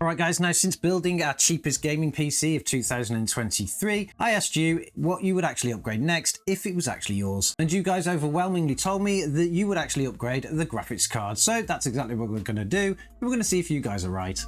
Alright guys, now since building our cheapest gaming PC of 2023, I asked you what you would actually upgrade next if it was actually yours. And you guys overwhelmingly told me that you would actually upgrade the graphics card. So that's exactly what we're going to do. We're going to see if you guys are right.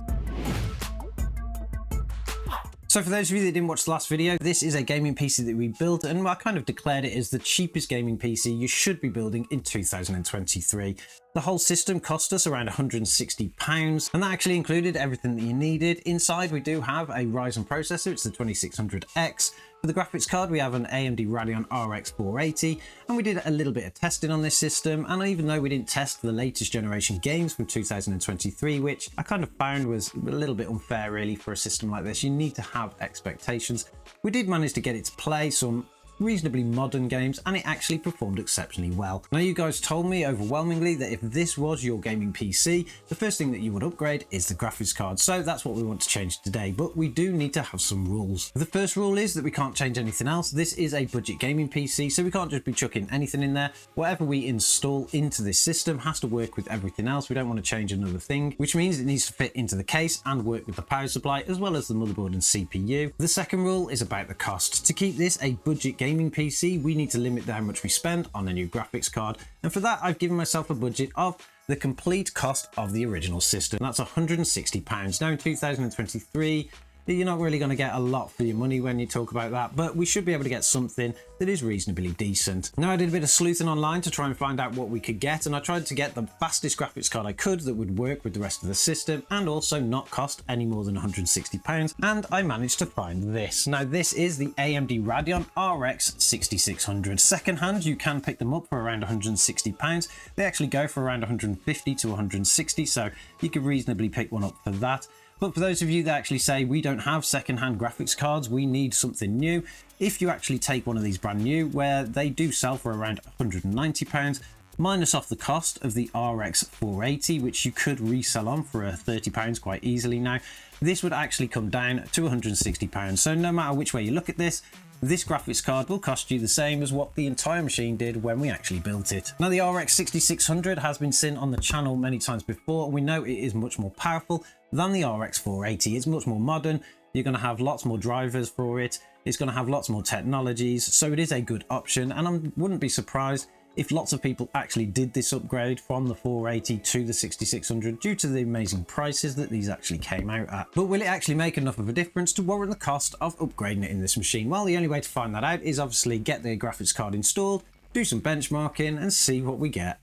So for those of you that didn't watch the last video, this is a gaming PC that we built, and I kind of declared it as the cheapest gaming PC you should be building in 2023. The whole system cost us around £160, and that actually included everything that you needed. Inside we do have a Ryzen processor, it's the 2600X. For the graphics card we have an AMD Radeon RX 480, and we did a little bit of testing on this system, and even though we didn't test the latest generation games from 2023, which I kind of found was a little bit unfair really for a system like this, you need to have expectations. We did manage to get it to play some reasonably modern games, and it actually performed exceptionally well. Now you guys told me overwhelmingly that if this was your gaming PC, the first thing that you would upgrade is the graphics card. So that's what we want to change today, but we do need to have some rules. The first rule is that we can't change anything else. This is a budget gaming PC, so we can't just be chucking anything in there. Whatever we install into this system has to work with everything else. We don't want to change another thing, which means it needs to fit into the case and work with the power supply as well as the motherboard and CPU. The second rule is about the cost. To keep this a budget gaming PC, we need to limit how much we spend on a new graphics card, and for that I've given myself a budget of the complete cost of the original system. That's £160. Now in 2023 you're not really going to get a lot for your money when you talk about that, but we should be able to get something that is reasonably decent. Now I did a bit of sleuthing online to try and find out what we could get, and I tried to get the fastest graphics card I could that would work with the rest of the system and also not cost any more than £160, and I managed to find this. Now this is the AMD Radeon RX 6600. Secondhand you can pick them up for around £160. They actually go for around 150 to 160, so you could reasonably pick one up for that. But for those of you that actually say we don't have second-hand graphics cards, we need something new, if you actually take one of these brand new, where they do sell for around £190, minus off the cost of the RX 480, which you could resell on for £30 quite easily now, this would actually come down to £160. So no matter which way you look at this graphics card will cost you the same as what the entire machine did when we actually built it. Now the RX 6600 has been seen on the channel many times before, and we know it is much more powerful than the RX 480. It's much more modern, you're going to have lots more drivers for it, it's going to have lots more technologies, so it is a good option, and I wouldn't be surprised if lots of people actually did this upgrade from the 480 to the 6600 due to the amazing prices that these actually came out at. But will it actually make enough of a difference to warrant the cost of upgrading it in this machine? Well, the only way to find that out is obviously get the graphics card installed, do some benchmarking and see what we get.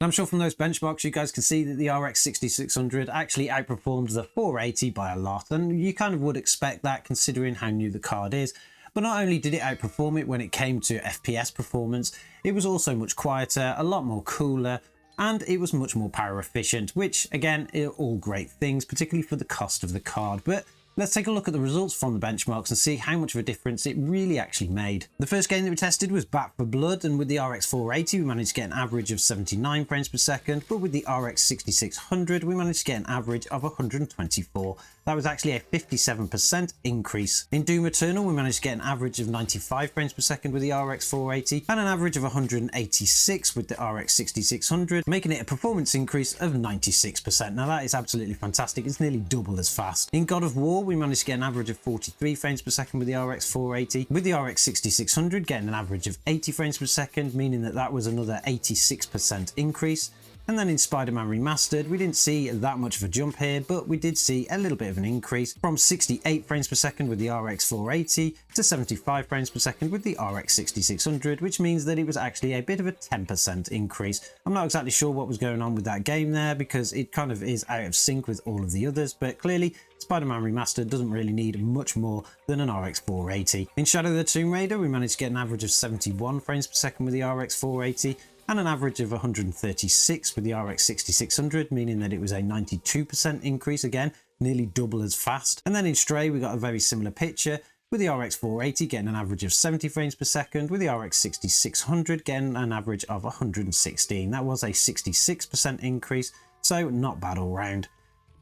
I'm sure from those benchmarks you guys can see that the RX 6600 actually outperformed the 480 by a lot, and you kind of would expect that considering how new the card is. But not only did it outperform it when it came to FPS performance, it was also much quieter, a lot more cooler, and it was much more power efficient, which again are all great things, particularly for the cost of the card. But let's take a look at the results from the benchmarks and see how much of a difference it really actually made. The first game that we tested was Back for Blood, and with the RX 480 we managed to get an average of 79 frames per second, but with the RX 6600 we managed to get an average of 124. That was actually a 57% increase. In Doom Eternal we managed to get an average of 95 frames per second with the RX 480 and an average of 186 with the RX 6600, making it a performance increase of 96%. Now that is absolutely fantastic, it's nearly double as fast. In God of War we managed to get an average of 43 frames per second with the RX 480, with the RX 6600 getting an average of 80 frames per second, meaning that that was another 86% increase. And then in Spider-Man Remastered, we didn't see that much of a jump here, but we did see a little bit of an increase from 68 frames per second with the RX 480 to 75 frames per second with the RX 6600, which means that it was actually a bit of a 10% increase. I'm not exactly sure what was going on with that game there because it kind of is out of sync with all of the others, but clearly Spider-Man Remastered doesn't really need much more than an RX 480. In Shadow of the Tomb Raider, we managed to get an average of 71 frames per second with the RX 480, and an average of 136 with the RX 6600, meaning that it was a 92% increase, again, nearly double as fast. And then in Stray, we got a very similar picture, with the RX 480 getting an average of 70 frames per second, with the RX 6600 getting an average of 116. That was a 66% increase, so not bad all round.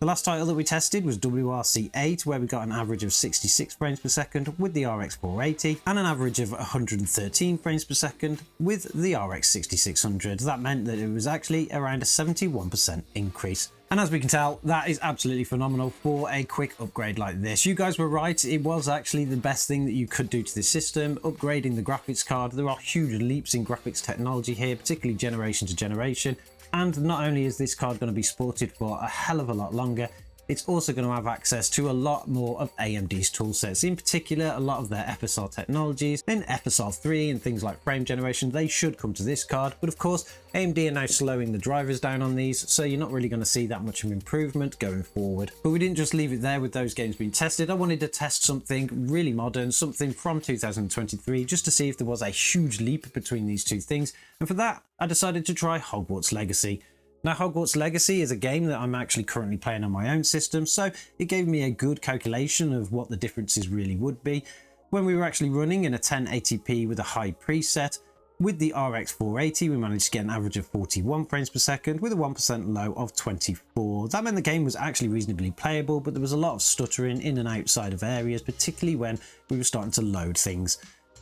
The last title that we tested was WRC8, where we got an average of 66 frames per second with the RX 480 and an average of 113 frames per second with the RX 6600. That meant that it was actually around a 71% increase. And as we can tell, that is absolutely phenomenal for a quick upgrade like this. You guys were right, it was actually the best thing that you could do to this system, upgrading the graphics card. There are huge leaps in graphics technology here, particularly generation to generation. And not only is this card going to be supported for a hell of a lot longer, it's also going to have access to a lot more of AMD's toolsets. In particular, a lot of their FSR technologies in FSR 3 and things like frame generation, they should come to this card. But of course, AMD are now slowing the drivers down on these, so you're not really going to see that much of improvement going forward. But we didn't just leave it there with those games being tested. I wanted to test something really modern, something from 2023, just to see if there was a huge leap between these two things. And for that, I decided to try Hogwarts Legacy. Now, Hogwarts Legacy is a game that I'm actually currently playing on my own system, so it gave me a good calculation of what the differences really would be. When we were actually running in a 1080p with a high preset, with the RX 480 we managed to get an average of 41 frames per second with a 1% low of 24. That meant the game was actually reasonably playable, but there was a lot of stuttering in and outside of areas, particularly when we were starting to load things.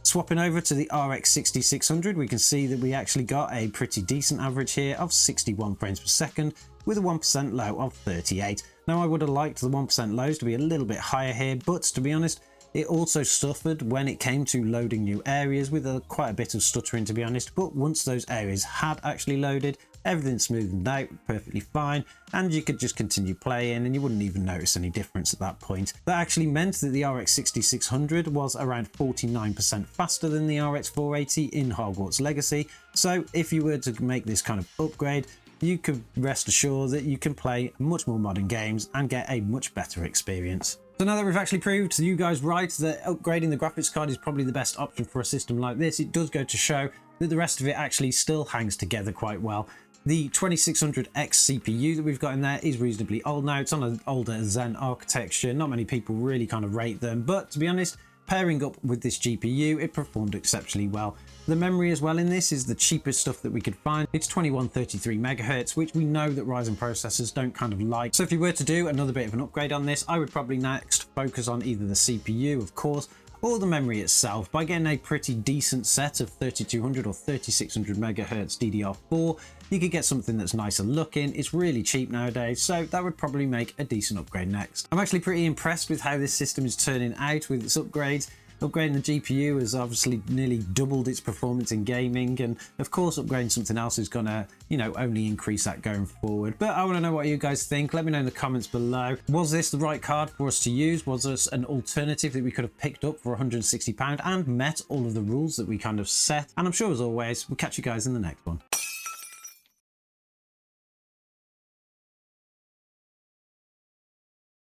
Swapping over to the RX 6600, we can see that we actually got a pretty decent average here of 61 frames per second with a 1% low of 38. Now, I would have liked the 1% lows to be a little bit higher here, but to be honest, it also suffered when it came to loading new areas with quite a bit of stuttering, to be honest. But once those areas had actually loaded, everything smoothed out perfectly fine, and you could just continue playing and you wouldn't even notice any difference at that point. That actually meant that the RX 6600 was around 49% faster than the RX 480 in Hogwarts Legacy. So if you were to make this kind of upgrade, you could rest assured that you can play much more modern games and get a much better experience. So now that we've actually proved to you guys right that upgrading the graphics card is probably the best option for a system like this, it does go to show that the rest of it actually still hangs together quite well. The 2600X CPU that we've got in there is reasonably old now. It's on an older Zen architecture. Not many people really kind of rate them, but to be honest, pairing up with this GPU, it performed exceptionally well. The memory as well in this is the cheapest stuff that we could find. It's 2133 megahertz, which we know that Ryzen processors don't kind of like. So if you were to do another bit of an upgrade on this, I would probably next focus on either the CPU, of course, or the memory itself. By getting a pretty decent set of 3200 or 3600 megahertz DDR4, you could get something that's nicer looking. It's really cheap nowadays, so that would probably make a decent upgrade next. I'm actually pretty impressed with how this system is turning out with its upgrades. Upgrading the GPU has obviously nearly doubled its performance in gaming, and of course upgrading something else is gonna, only increase that going forward. But I want to know what you guys think. Let me know in the comments below. Was this the right card for us to use? Was this an alternative that we could have picked up for £160 and met all of the rules that we kind of set? And I'm sure as always, we'll catch you guys in the next one.